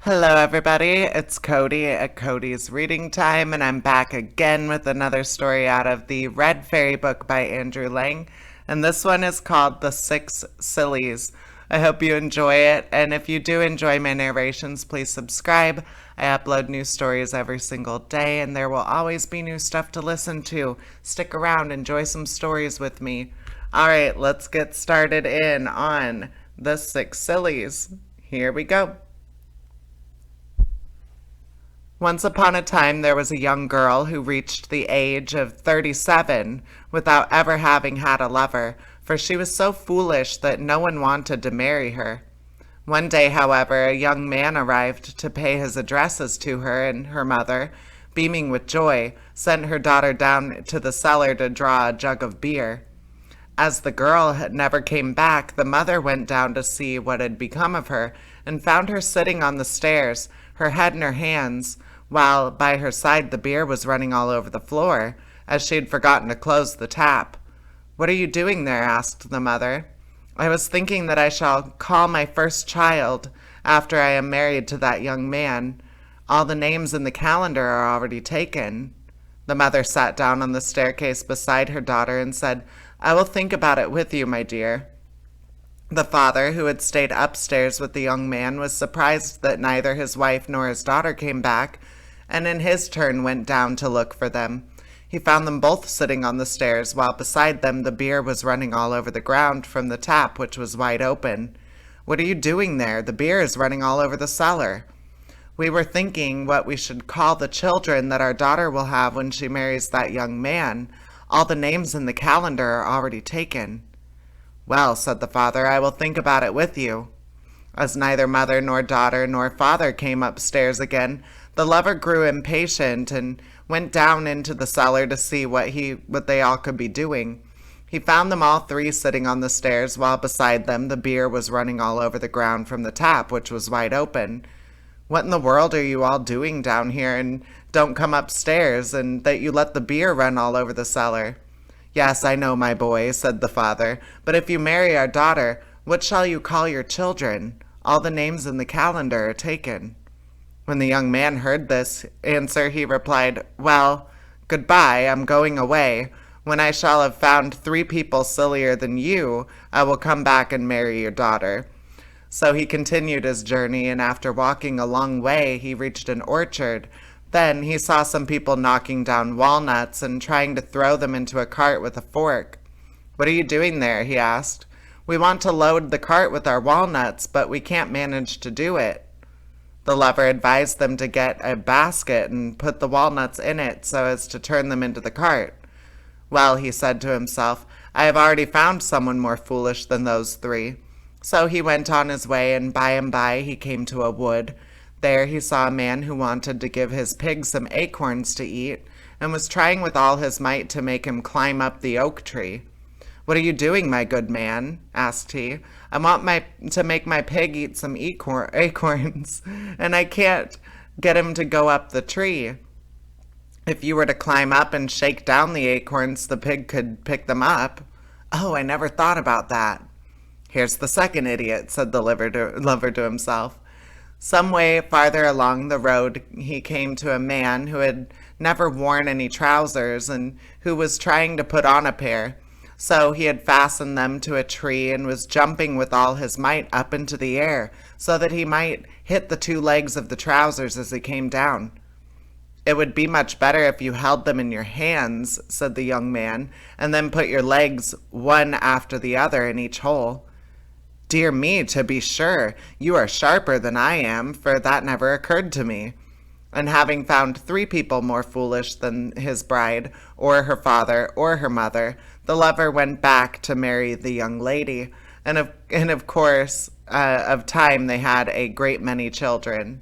Hello, everybody. It's Cody at Cody's Reading Time, and I'm back again with another story out of the Red Fairy book by Andrew Lang. And this one is called The Six Sillies. I hope you enjoy it, and if you do enjoy my narrations, please subscribe. I upload new stories every single day, and there will always be new stuff to listen to. Stick around, enjoy some stories with me. All right, let's get started in on The Six Sillies. Here we go. Once upon a time, there was a young girl who reached the age of 37 without ever having had a lover, for she was so foolish that no one wanted to marry her. One day, however, a young man arrived to pay his addresses to her, and her mother, beaming with joy, sent her daughter down to the cellar to draw a jug of beer. As the girl never came back, the mother went down to see what had become of her, and found her sitting on the stairs, her head in her hands, while by her side the beer was running all over the floor, as she had forgotten to close the tap. "What are you doing there?" asked the mother. "I was thinking that I shall call my first child after I am married to that young man. All the names in the calendar are already taken." The mother sat down on the staircase beside her daughter and said, "I will think about it with you, my dear." The father, who had stayed upstairs with the young man, was surprised that neither his wife nor his daughter came back, and in his turn went down to look for them. He found them both sitting on the stairs, while beside them the beer was running all over the ground from the tap, which was wide open. "What are you doing there? The beer is running all over the cellar." "We were thinking what we should call the children that our daughter will have when she marries that young man. All the names in the calendar are already taken." "Well," said the father, "I will think about it with you." As neither mother nor daughter nor father came upstairs again, the lover grew impatient and went down into the cellar to see what they all could be doing. He found them all three sitting on the stairs, while beside them the beer was running all over the ground from the tap, which was wide open. "What in the world are you all doing down here, and don't come upstairs, and that you let the beer run all over the cellar?" "Yes, I know, my boy," said the father, "but if you marry our daughter, what shall you call your children? All the names in the calendar are taken." When the young man heard this answer, he replied, "Well, goodbye, I'm going away. When I shall have found 3 people sillier than you, I will come back and marry your daughter." So he continued his journey, and after walking a long way, he reached an orchard. Then he saw some people knocking down walnuts and trying to throw them into a cart with a fork. "What are you doing there?" he asked. "We want to load the cart with our walnuts, but we can't manage to do it." The lover advised them to get a basket and put the walnuts in it so as to turn them into the cart. "Well," he said to himself, "I have already found someone more foolish than those 3. So he went on his way, and by he came to a wood. There he saw a man who wanted to give his pig some acorns to eat, and was trying with all his might to make him climb up the oak tree. "What are you doing, my good man?" asked he. "I want to make my pig eat some acorns, and I can't get him to go up the tree." "If you were to climb up and shake down the acorns, the pig could pick them up." "Oh, I never thought about that." "Here's the second idiot," said the lover to himself. Some way farther along the road he came to a man who had never worn any trousers, and who was trying to put on a pair. So he had fastened them to a tree and was jumping with all his might up into the air, so that he might hit the 2 legs of the trousers as he came down. "It would be much better if you held them in your hands," said the young man, "and then put your legs one after the other in each hole." "Dear me, to be sure, you are sharper than I am, for that never occurred to me." And having found 3 people more foolish than his bride, or her father, or her mother, the lover went back to marry the young lady, and of course, of time they had a great many children.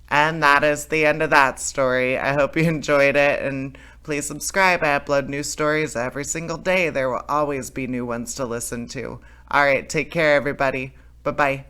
And that is the end of that story. I hope you enjoyed it, and please subscribe. I upload new stories every single day. There will always be new ones to listen to. All right, take care, everybody. Bye-bye.